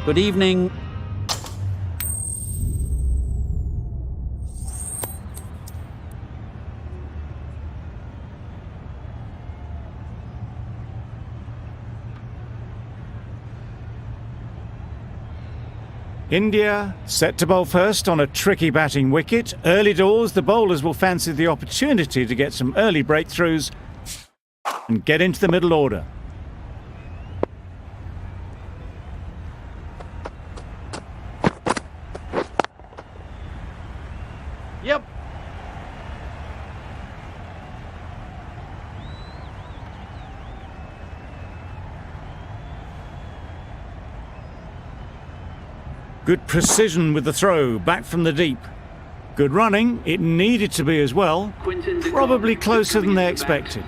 Good evening. India set to bowl first on a tricky batting wicket. Early doors, the bowlers will fancy the opportunity to get some early breakthroughs and get into the middle order. Yep. Good precision with the throw, back from the deep. Good running, it needed to be as well. Probably closer than they expected.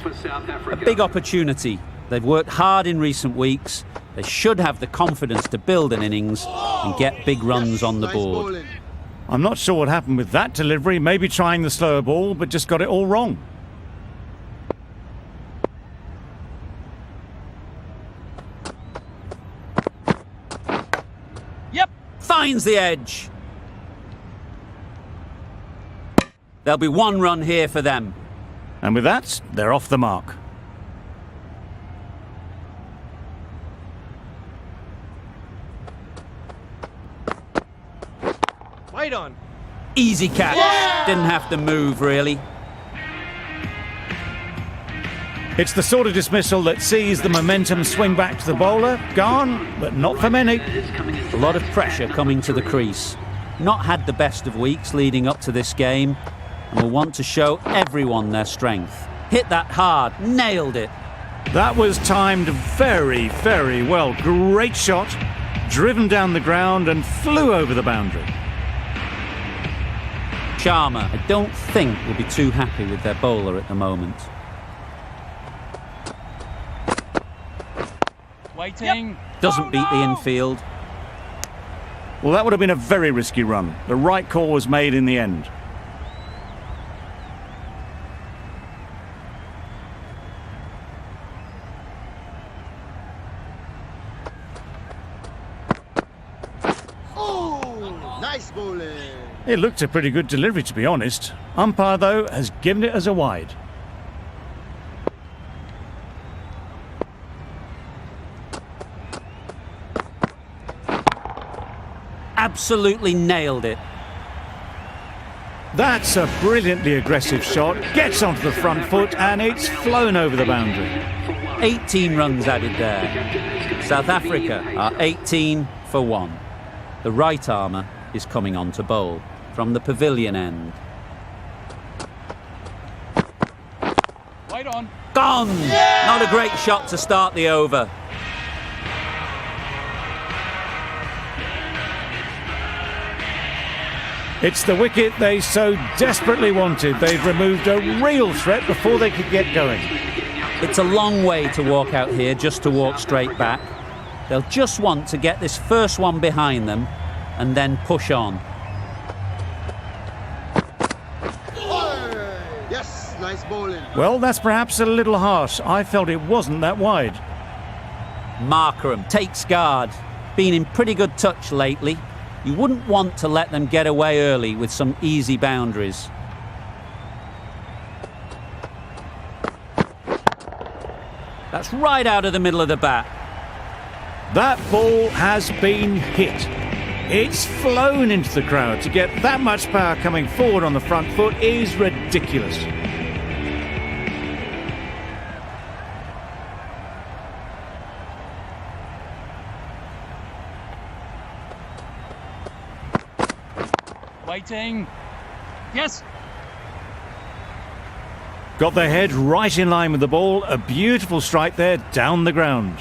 A big opportunity. They've worked hard in recent weeks. They should have the confidence to build an innings and get big runs on the board. I'm not sure what happened with that delivery. Maybe trying the slower ball, but just got it all wrong. Yep, finds the edge. There'll be one run here for them. And with that, they're off the mark. Wait on. Easy catch. Yeah! Didn't have to move, really. It's the sort of dismissal that sees the momentum swing back to the bowler. Gone, but not for many. A lot of pressure coming to the crease. Not had the best of weeks leading up to this game, and will want to show everyone their strength. Hit that hard, nailed it. That was timed very, very well. Great shot, driven down the ground and flew over the boundary. Sharma, I don't think, will be too happy with their bowler at the moment. Waiting. Doesn't beat the infield. Well, that would have been a very risky run. The right call was made in the end. Nice bowling. It looked a pretty good delivery, to be honest. Umpire, though, has given it as a wide. Absolutely nailed it. That's a brilliantly aggressive shot. Gets onto the front foot and it's flown over the boundary. 18 runs added there. South Africa are 18 for 1. The right armour is coming on to bowl from the pavilion end. Wait on. Gone! Yeah! Not a great shot to start the over. It's the wicket they so desperately wanted. They've removed a real threat before they could get going. It's a long way to walk out here just to walk straight back. They'll just want to get this first one behind them and then push on. Yes, nice bowling. Well, that's perhaps a little harsh. I felt it wasn't that wide. Markram takes guard. Been in pretty good touch lately. You wouldn't want to let them get away early with some easy boundaries. That's right out of the middle of the bat. That ball has been hit. It's flown into the crowd. To get that much power coming forward on the front foot is ridiculous. Waiting. Yes. Got their head right in line with the ball. A beautiful strike there down the ground.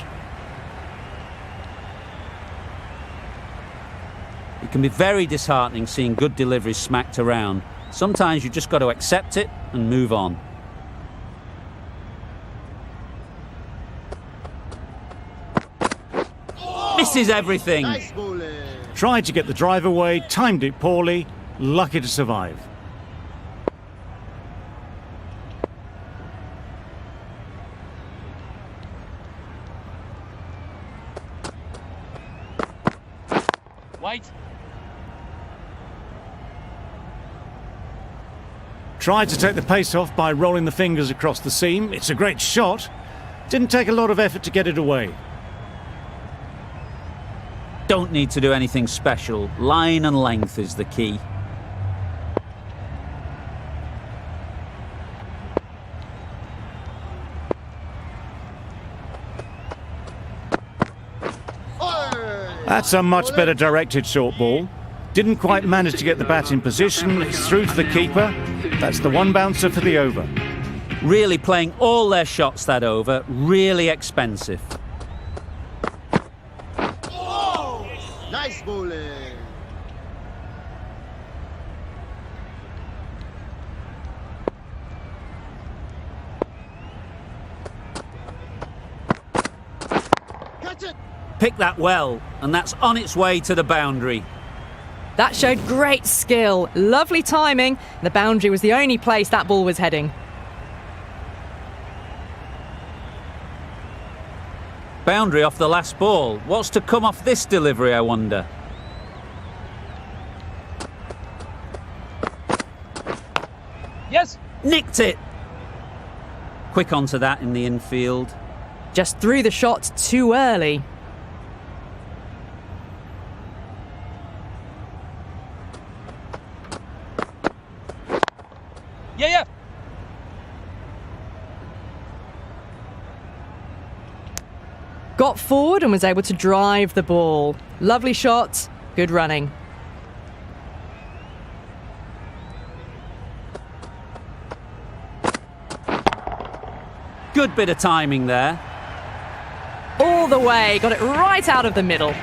It can be very disheartening seeing good deliveries smacked around. Sometimes you just got to accept it and move on. Misses everything. Nice bowling. Tried to get the drive away, timed it poorly, lucky to survive. White. Tried to take the pace off by rolling the fingers across the seam. It's a great shot. Didn't take a lot of effort to get it away. Don't need to do anything special. Line and length is the key. That's a much better directed short ball. Didn't quite manage to get the bat in position. It's through to the keeper. That's the one bouncer for the over. Really playing all their shots that over. Really expensive. Nice bowling. Catch it. Pick that well, and that's on its way to the boundary. That showed great skill. Lovely timing. The boundary was the only place that ball was heading. Boundary off the last ball. What's to come off this delivery, I wonder? Yes. Nicked it! Quick onto that in the infield. Just threw the shot too early. Yeah. Got forward and was able to drive the ball. Lovely shot, good running. Good bit of timing there. All the way, got it right out of the middle.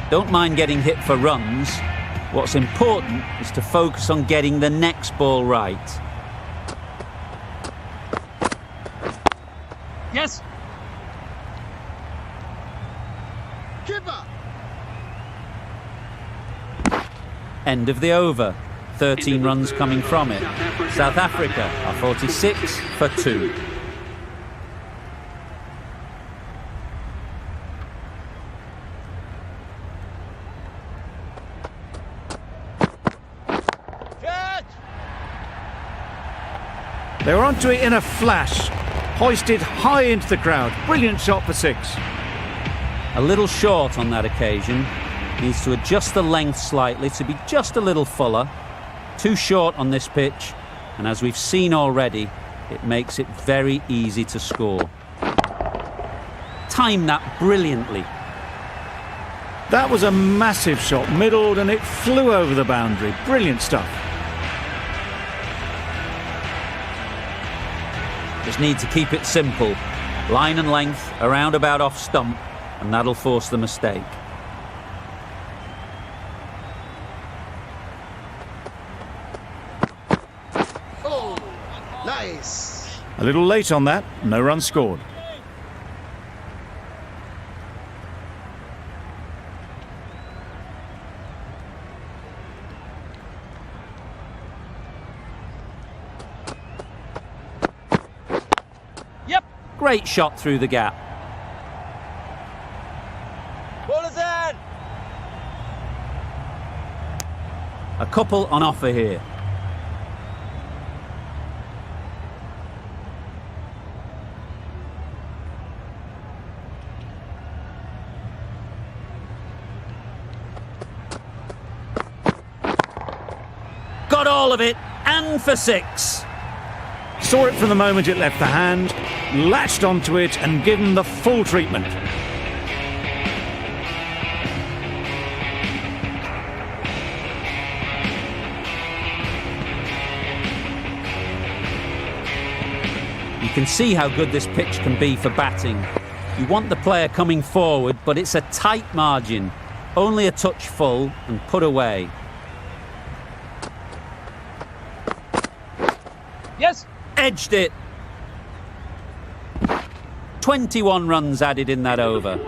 Don't mind getting hit for runs. What's important is to focus on getting the next ball right. Yes. Keeper. End of the over. 13 runs coming from it. South Africa are 46 for 2. Catch. They were onto it in a flash. Hoisted high into the crowd. Brilliant shot for 6. A little short on that occasion. Needs to adjust the length slightly to be just a little fuller. Too short on this pitch, and as we've seen already, it makes it very easy to score. Timed that brilliantly. That was a massive shot, middled, and it flew over the boundary. Brilliant stuff. Just need to keep it simple. Line and length, around about off stump, and that'll force the mistake. Oh, nice. A little late on that, no run scored. Yep. Great shot through the gap. Ball is in. A couple on offer here. Got all of it, and for 6. Saw it from the moment it left the hand, latched onto it and given the full treatment. You can see how good this pitch can be for batting. You want the player coming forward, but it's a tight margin. Only a touch full and put away. Yes. Edged it. 21 runs added in that over.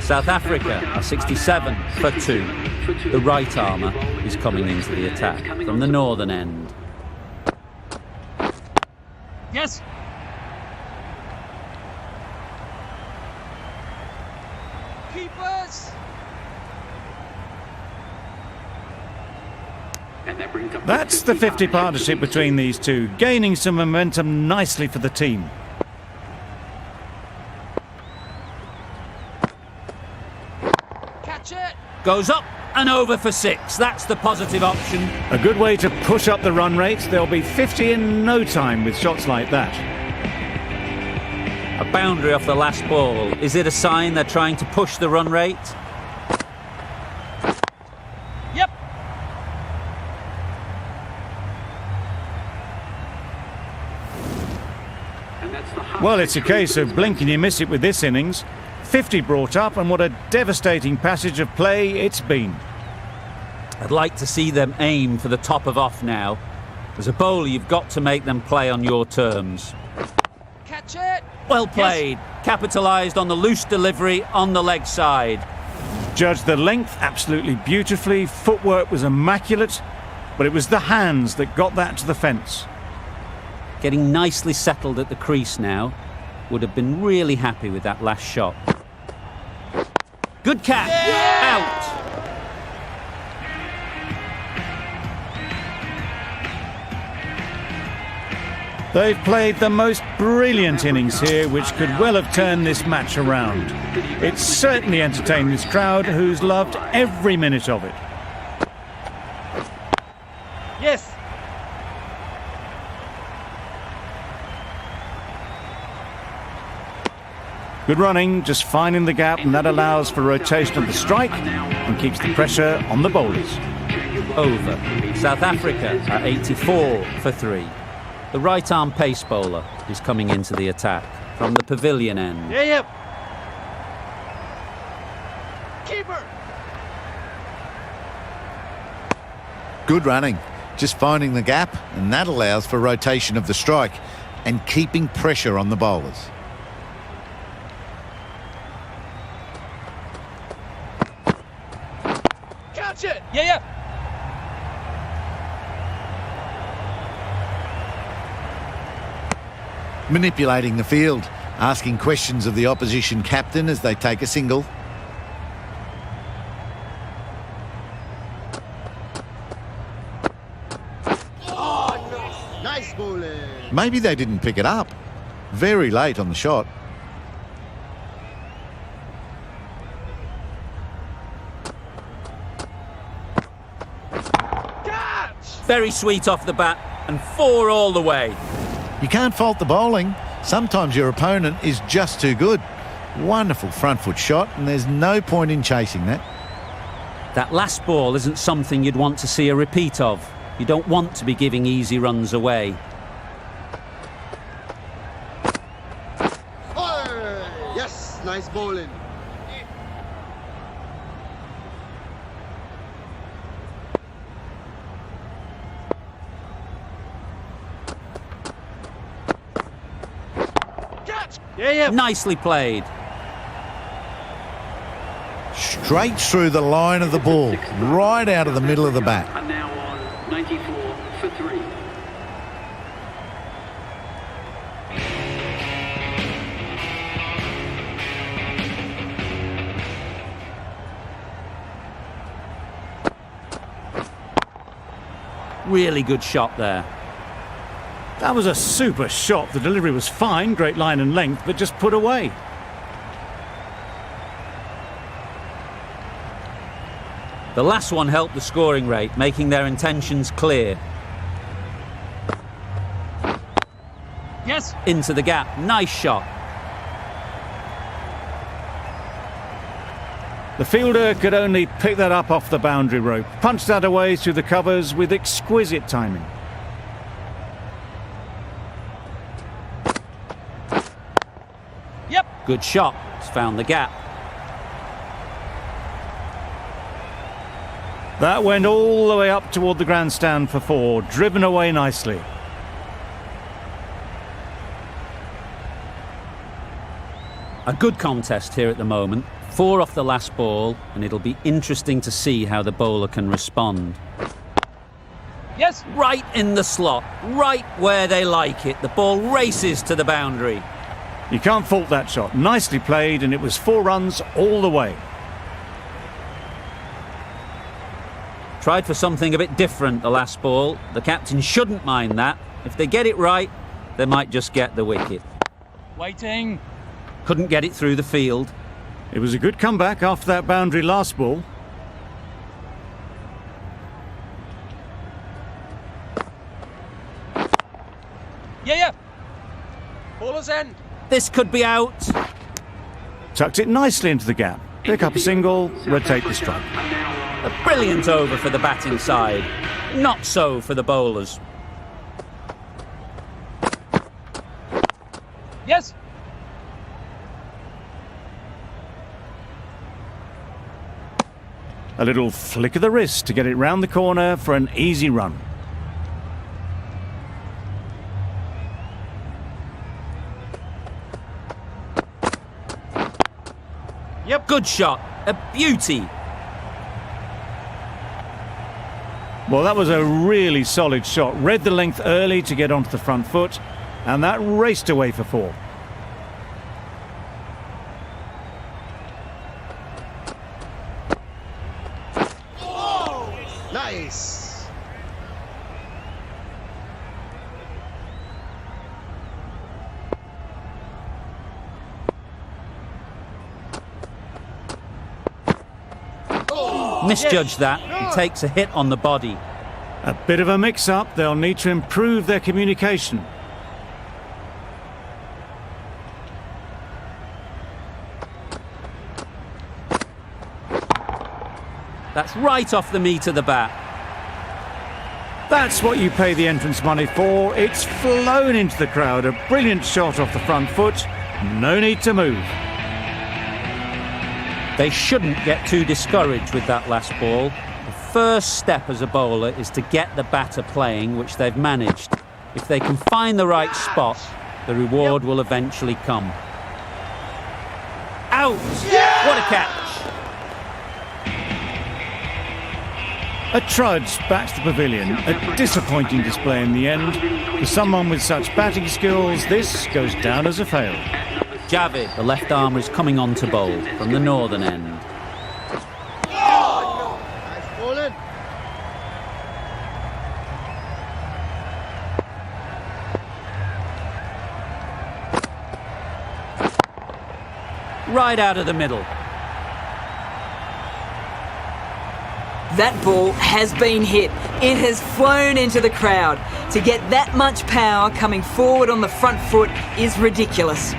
South Africa are 67 for 2. The right armour is coming into the attack from the northern end. Yes. Keepers. That's the 50 partnership between these two, gaining some momentum nicely for the team. Catch it. Goes up and over for 6. That's the positive option. A good way to push up the run rate. They'll be 50 in no time with shots like that. A boundary off the last ball. Is it a sign they're trying to push the run rate? Yep. Well, it's a case of blink and you miss it with this innings. 50 brought up, and what a devastating passage of play it's been. I'd like to see them aim for the top of off now. As a bowler, you've got to make them play on your terms. Catch it. Well played. Capitalised on the loose delivery on the leg side. Judged the length absolutely beautifully. Footwork was immaculate, but it was the hands that got that to the fence. Getting nicely settled at the crease now. Would have been really happy with that last shot. Good catch. Out. They've played the most brilliant innings here, which could well have turned this match around. It's certainly entertained this crowd, who's loved every minute of it. Yes. Good running, just finding the gap, and that allows for rotation of the strike and keeps the pressure on the bowlers. Over. South Africa are 84 for 3. The right-arm pace bowler is coming into the attack from the pavilion end. Yeah, yep. Keeper. Good running, just finding the gap, and that allows for rotation of the strike and keeping pressure on the bowlers. Catch it. Yeah, yeah. Manipulating the field, asking questions of the opposition captain as they take a single. Nice bowling. Maybe they didn't pick it up. Very late on the shot. Catch. Very sweet off the bat and 4 all the way. You can't fault the bowling. Sometimes your opponent is just too good. Wonderful front foot shot, and there's no point in chasing that. That last ball isn't something you'd want to see a repeat of. You don't want to be giving easy runs away. Oh, yes, nice bowling. Catch. Yeah, yeah. Nicely played. Straight through the line of the ball, right out of the middle of the bat. And now on 94 for 3. Really good shot there. That was a super shot. The delivery was fine, great line and length, but just put away. The last one helped the scoring rate, making their intentions clear. Yes. Into the gap. Nice shot. The fielder could only pick that up off the boundary rope, punched that away through the covers with exquisite timing. Yep. Good shot. It's found the gap. That went all the way up toward the grandstand for 4, driven away nicely. A good contest here at the moment. 4 off the last ball, and it'll be interesting to see how the bowler can respond. Yes. Right in the slot, right where they like it. The ball races to the boundary. You can't fault that shot. Nicely played, and it was 4 runs all the way. Tried for something a bit different the last ball. The captain shouldn't mind that. If they get it right, they might just get the wicket. Waiting. Couldn't get it through the field. It was a good comeback after that boundary last ball. Yeah, yeah. Bowler's end. This could be out. Tucked it nicely into the gap. Pick up a single, rotate the strike. A brilliant over for the batting side. Not so for the bowlers. Yes. A little flick of the wrist to get it round the corner for an easy run. Yep. Good shot. A beauty. Well, that was a really solid shot. Read the length early to get onto the front foot, and that raced away for 4. Nice. Misjudged that. He takes a hit on the body. A bit of a mix-up. They'll need to improve their communication. That's right off the meat of the bat. That's what you pay the entrance money for. It's flown into the crowd. A brilliant shot off the front foot. No need to move. They shouldn't get too discouraged with that last ball. The first step as a bowler is to get the batter playing, which they've managed. If they can find the right spot, the reward will eventually come. Out! What a catch! A trudge back to the pavilion. A disappointing display in the end. For someone with such batting skills, this goes down as a fail. Javid, the left armer, is coming on to bowl from the northern end. Nice bowling. Right out of the middle. That ball has been hit. It has flown into the crowd. To get that much power coming forward on the front foot is ridiculous.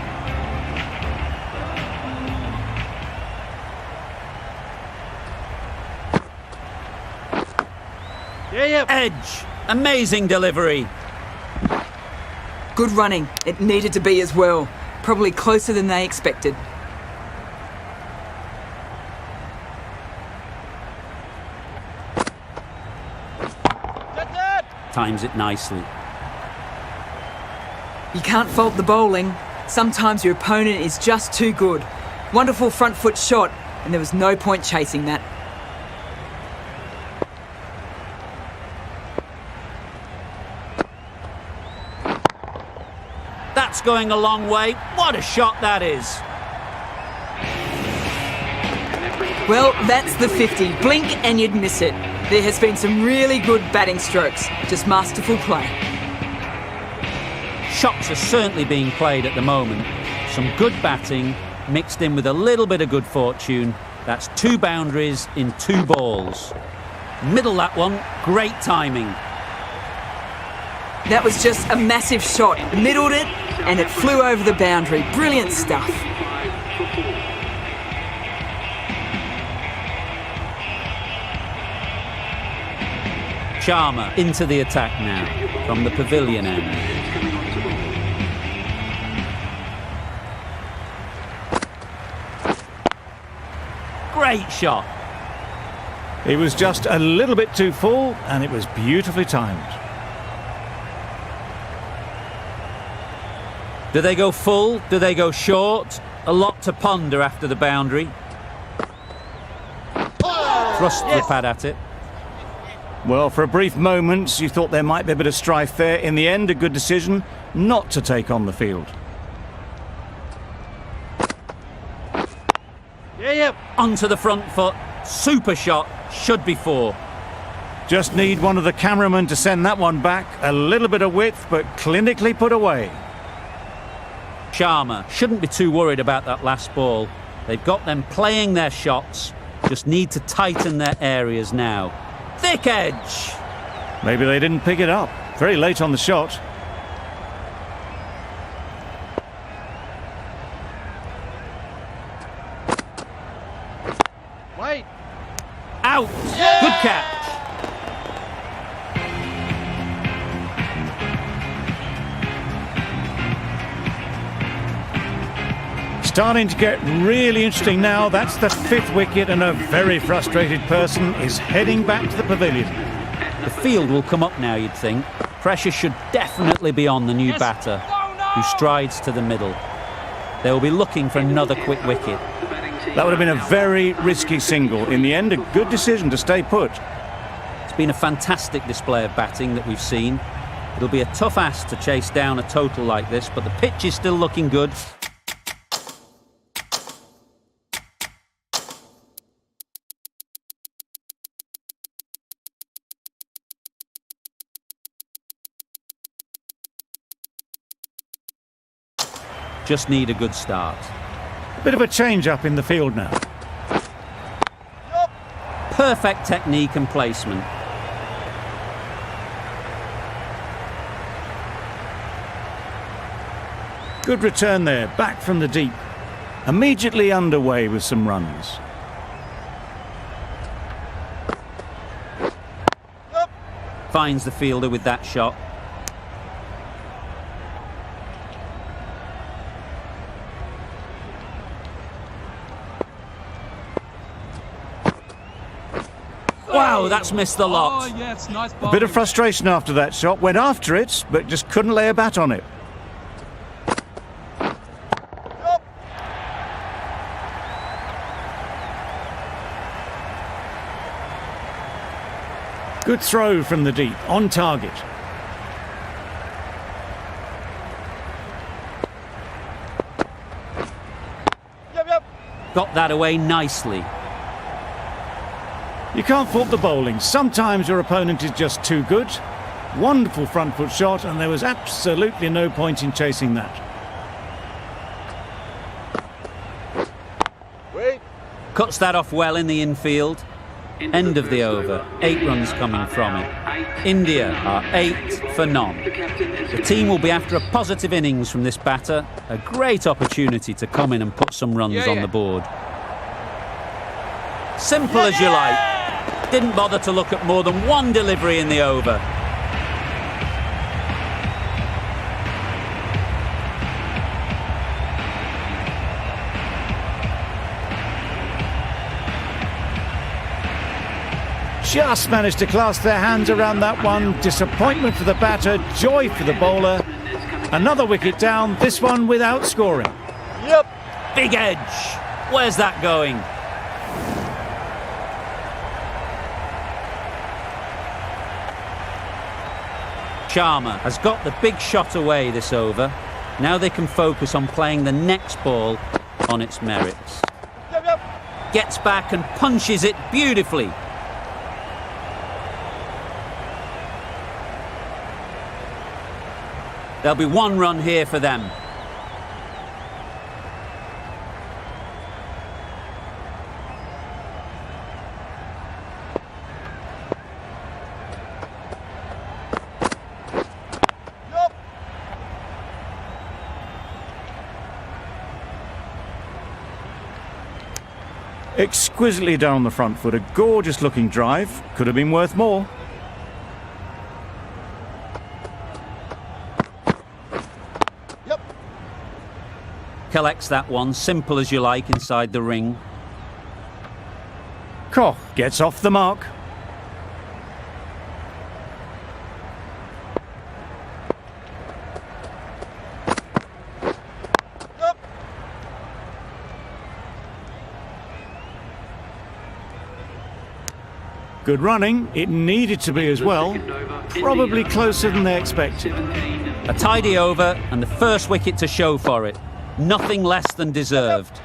Yeah, yeah. Edge. Amazing delivery. Good running. It needed to be as well. Probably closer than they expected. Times it nicely. You can't fault the bowling. Sometimes your opponent is just too good. Wonderful front foot shot, and there was no point chasing that. That's going a long way. What a shot that is. Well, that's the 50. Blink and you'd miss it. There has been some really good batting strokes. Just masterful play. Shots are certainly being played at the moment. Some good batting mixed in with a little bit of good fortune. That's 2 boundaries in 2 balls. Middle that one, great timing. That was just a massive shot. Middled it and it flew over the boundary. Brilliant stuff. Sharma into the attack now from the pavilion end. Great shot. It was just a little bit too full, and it was beautifully timed. Do they go full? Do they go short? A lot to ponder after the boundary. Thrust the pad at it. Well, for a brief moment, you thought there might be a bit of strife there. In the end, a good decision not to take on the field. Yeah, yeah. Onto the front foot. Super shot. Should be 4. Just need one of the cameramen to send that one back. A little bit of width, but clinically put away. Sharma shouldn't be too worried about that last ball. They've got them playing their shots, just need to tighten their areas now. Thick edge! Maybe they didn't pick it up. Very late on the shot. Wait. Out! Good catch! Starting to get really interesting now. That's the 5th wicket, and a very frustrated person is heading back to the pavilion. The field will come up now, you'd think. Pressure should definitely be on the new batter, who strides to the middle. They will be looking for another quick wicket. That would have been a very risky single. In the end, a good decision to stay put. It's been a fantastic display of batting that we've seen. It'll be a tough ask to chase down a total like this, but the pitch is still looking good. Just need a good start. Bit of a change-up in the field now. Perfect technique and placement. Good return there, back from the deep. Immediately underway with some runs. Finds the fielder with that shot. Wow, that's missed the lot. Oh, yes, nice A ball. bit of frustration after that shot. Went after it, but just couldn't lay a bat on it. Good throw from the deep, on target. Got that away nicely. You can't fault the bowling. Sometimes your opponent is just too good. Wonderful front foot shot, and there was absolutely no point in chasing that. Wait. Cuts that off well in the infield. End of the over. 8 runs coming from it. India are 8 for none. The team will be after a positive innings from this batter. A great opportunity to come in and put some runs on the board. Simple as you like. Didn't bother to look at more than one delivery in the over. Just managed to clasp their hands around that one. Disappointment for the batter, joy for the bowler. Another wicket down, this one without scoring. Yep. Big edge. Where's that going? Sharma has got the big shot away this over. Now they can focus on playing the next ball on its merits. Gets back and punches it beautifully. There'll be 1 run here for them. Exquisitely down the front foot, a gorgeous looking drive. Could have been worth more. Collects that one, simple as you like, inside the ring. Koch gets off the mark. Good running. It needed to be as well. Probably closer than they expected. A tidy over and the first wicket to show for it. Nothing less than deserved.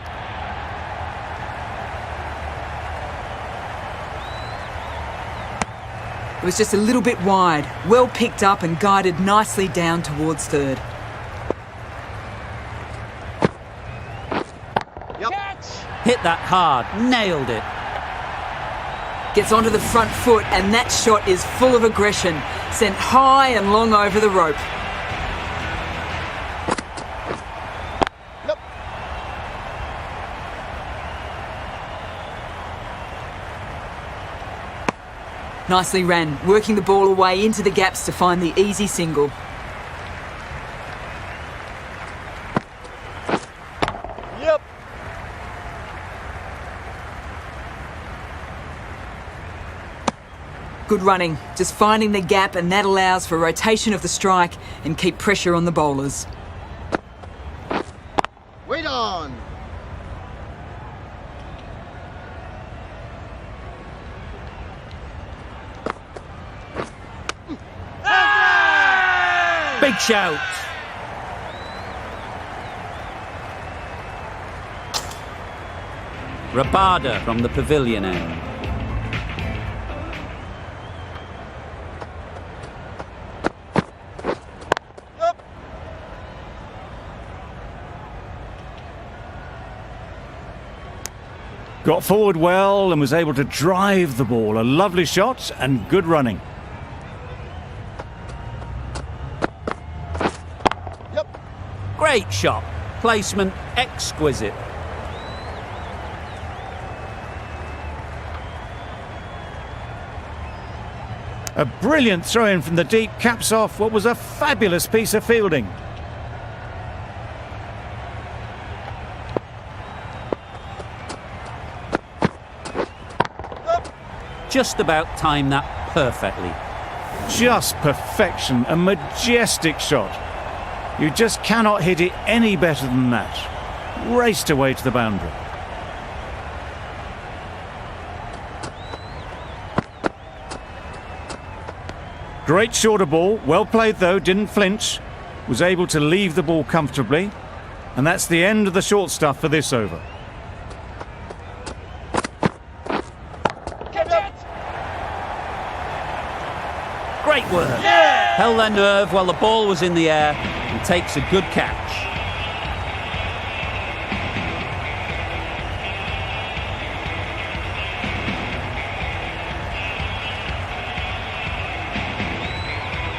It was just a little bit wide, well picked up and guided nicely down towards third. Hit that hard, nailed it. Gets onto the front foot and that shot is full of aggression, sent high and long over the rope. Nicely ran, working the ball away into the gaps to find the easy single. Yep. Good running, just finding the gap, and that allows for rotation of the strike and keep pressure on the bowlers. Wait on. Big shout. Rabada from the pavilion end. Got forward well and was able to drive the ball. A lovely shot and good running. Great shot. Placement exquisite. A brilliant throw-in from the deep caps off what was a fabulous piece of fielding. Just about timed that perfectly. Just perfection, a majestic shot. You just cannot hit it any better than that. Raced away to the boundary. Great shorter ball, well played though, didn't flinch. Was able to leave the ball comfortably. And that's the end of the short stuff for this over. Great work. Held their nerve while the ball was in the air and takes a good catch.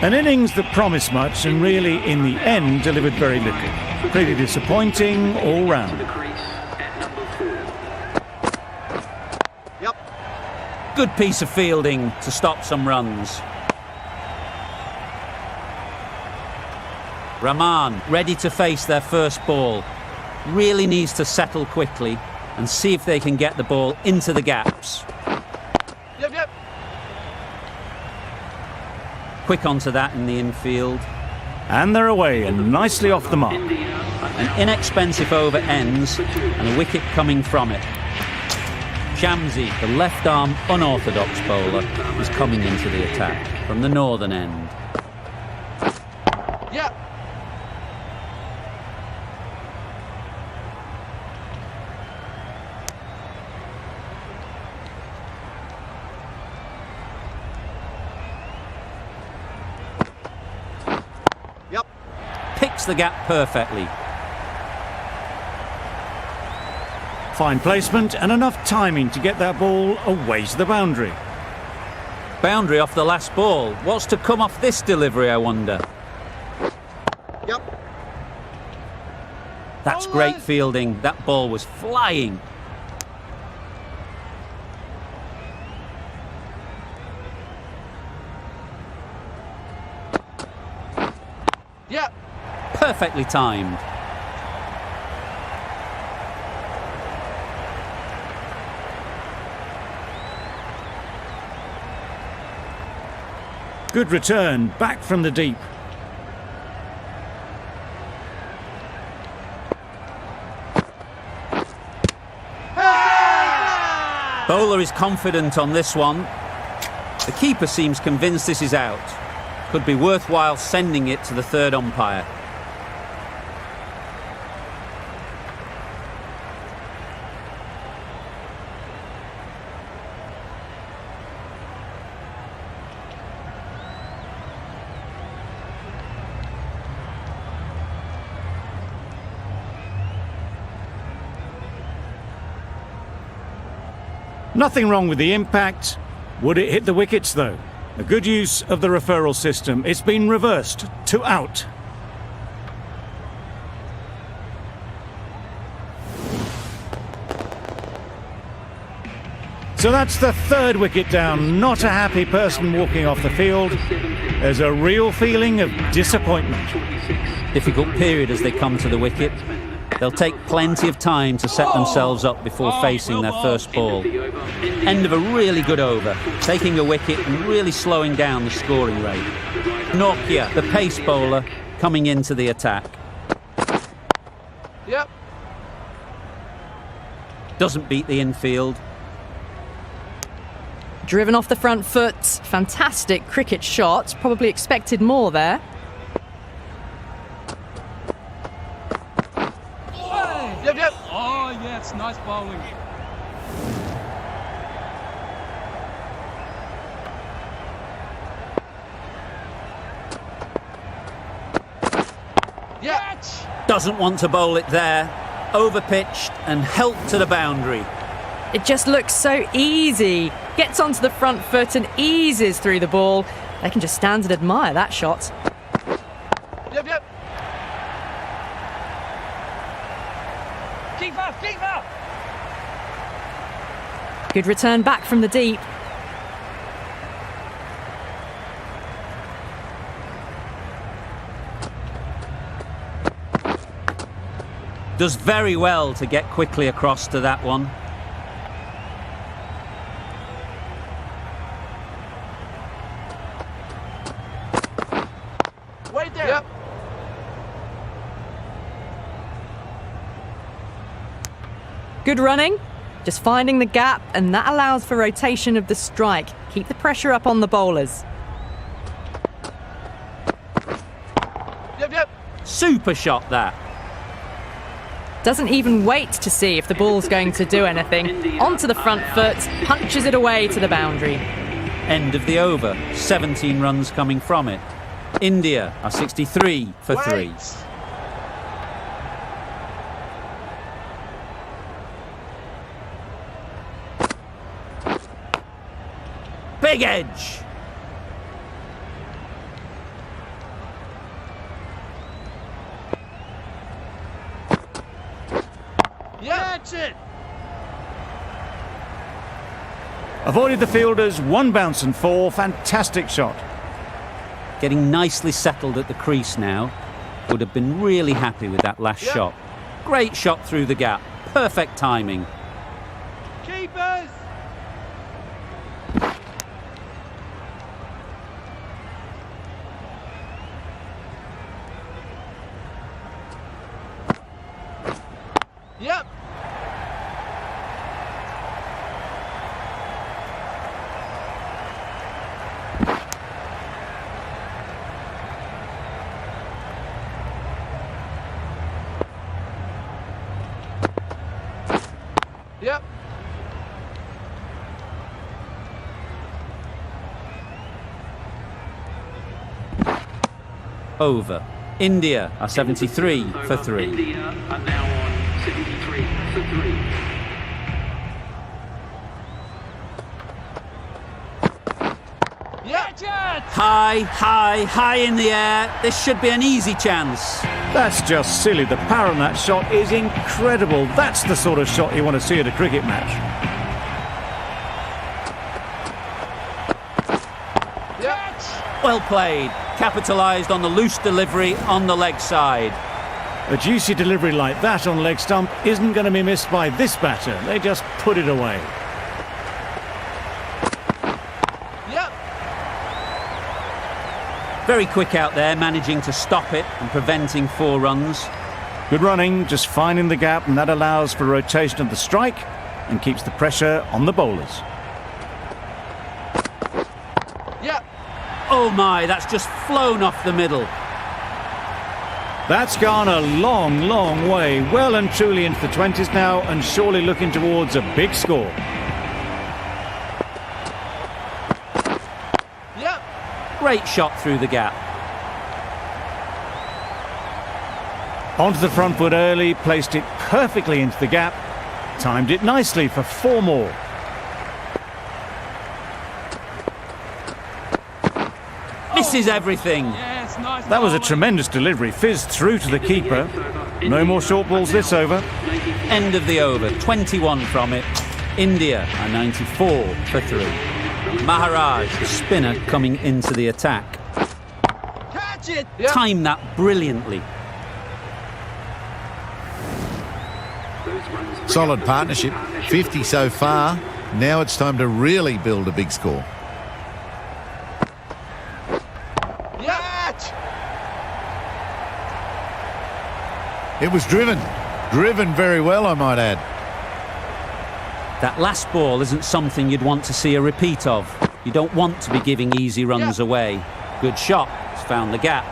An innings that promised much and really, in the end, delivered very little. Pretty disappointing all round. Good piece of fielding to stop some runs. Rahman ready to face their first ball. Really needs to settle quickly and see if they can get the ball into the gaps. Yep. Quick onto that in the infield. And they're away and nicely off the mark. An inexpensive over ends and a wicket coming from it. Shamsi, the left-arm unorthodox bowler, is coming into the attack from the northern end. Yep. Picks the gap perfectly. Fine placement and enough timing to get that ball away to the boundary. Boundary off the last ball. What's to come off this delivery, I wonder? Yep. That's great fielding. That ball was flying. Yep. Perfectly timed. Good return, back from the deep. Bowler is confident on this one. The keeper seems convinced this is out. Could be worthwhile sending it to the third umpire. Nothing wrong with the impact. Would it hit the wickets, though? A good use of the referral system. It's been reversed to out. So that's the third wicket down. Not a happy person walking off the field. There's a real feeling of disappointment. Difficult period as they come to the wicket. They'll take plenty of time to set themselves up before facing their first ball. End of a really good over, taking a wicket and really slowing down the scoring rate. Nortje, the pace bowler, coming into the attack. Yep. Doesn't beat the infield. Driven off the front foot. Fantastic cricket shot. Probably expected more there. Yep, yep. Oh, yes, nice bowling. Yep. Doesn't want to bowl it there. Overpitched and helped to the boundary. It just looks so easy. Gets onto the front foot and eases through the ball. They can just stand and admire that shot. Yep, yep. Keeper! Good return back from the deep. Does very well to get quickly across to that one. Wait there. Yep. Good running. Just finding the gap, and that allows for rotation of the strike. Keep the pressure up on the bowlers. Yep, yep. Super shot that. Doesn't even wait to see if the ball's going to do anything. Onto the front foot, punches it away to the boundary. End of the over. 17 runs coming from it. India are 63 for 3. Wait. Big edge. That's it. Avoided the fielders, one bounce and 4. Fantastic shot. Getting nicely settled at the crease now. Would have been really happy with that last Yep. shot. Great shot through the gap. Perfect timing. Keepers. Yep. Yep. Over. India are 73 for 3. India are now on 73 for 3. Yep. High in the air. This should be an easy chance. That's just silly. The power on that shot is incredible. That's the sort of shot you want to see at a cricket match. Yep. Well played. Capitalised on the loose delivery on the leg side. A juicy delivery like that on leg stump isn't going to be missed by this batter. They just put it away. Yep. Very quick out there, managing to stop it and preventing 4 runs. Good running, just finding the gap, and that allows for rotation of the strike and keeps the pressure on the bowlers. Yep. Oh my, that's just flown off the middle. That's gone a long, long way. Well and truly into the 20s now, and surely looking towards a big score. Yep. Great shot through the gap. Onto the front foot early, placed it perfectly into the gap, timed it nicely for 4 more. Misses everything. Yes, nice That was a bowling. tremendous delivery. Fizzed through to the keeper. No more short balls this over. End of the over. 21 from it. India are 94 for 3. Maharaj, the spinner, coming into the attack. Catch it. Yep. Timed that brilliantly. Solid partnership. 50 so far. Now it's time to really build a big score. Catch. It was driven. Driven very well, I might add. That last ball isn't something you'd want to see a repeat of. You don't want to be giving easy runs away. Good shot. It's found the gap.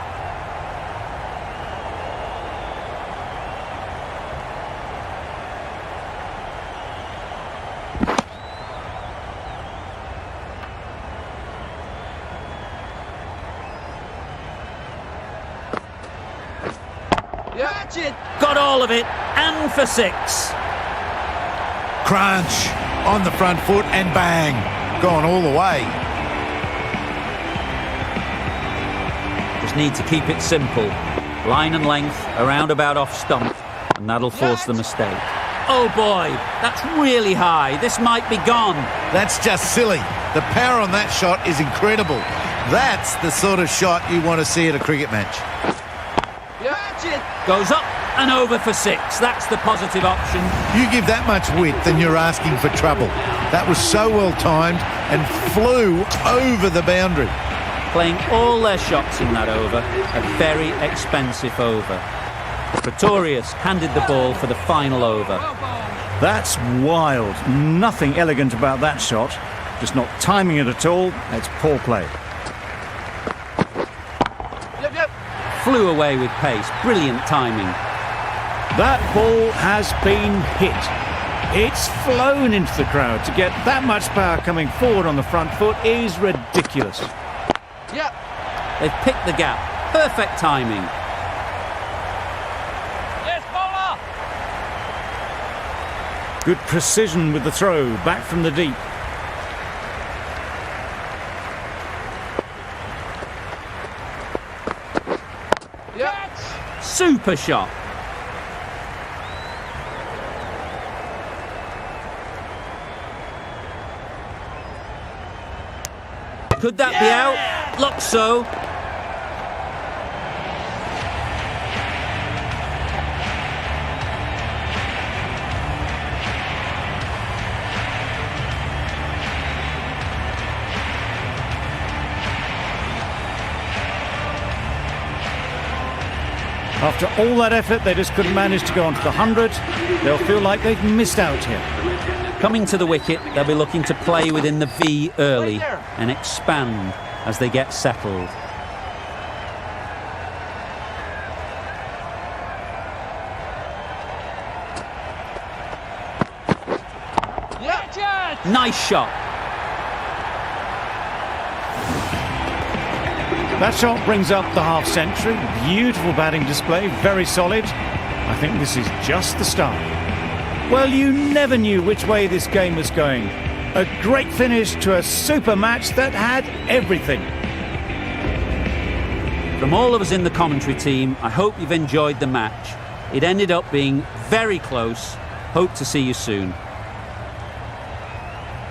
Catch it. Got all of it. And for 6. Crunch on the front foot and bang. Gone all the way. Just need to keep it simple. Line and length, around about off stump, and that'll force the mistake. Oh boy, that's really high. This might be gone. That's just silly. The power on that shot is incredible. That's the sort of shot you want to see at a cricket match. Catch it. Goes up and over for 6. That's the positive option. You give that much width and you're asking for trouble. That was so well timed and flew over the boundary. Playing all their shots in that over. A very expensive over. Pretorius handed the ball for the final over. That's wild. Nothing elegant about that shot. Just not timing it at all. It's poor play. Yep, yep. Flew away with pace. Brilliant timing. That ball has been hit. It's flown into the crowd. To get that much power coming forward on the front foot is ridiculous. Yep. They've picked the gap. Perfect timing. Yes, bowler. Good precision with the throw, back from the deep. Yep. Super shot. Could that be out? Looks so. After all that effort, they just couldn't manage to go onto the 100. They'll feel like they've missed out here. Coming to the wicket, they'll be looking to play within the V early and expand as they get settled. Yep. Nice shot. That shot brings up the half-century. Beautiful batting display, very solid. I think this is just the start. Well, you never knew which way this game was going. A great finish to a super match that had everything. From all of us in the commentary team, I hope you've enjoyed the match. It ended up being very close. Hope to see you soon.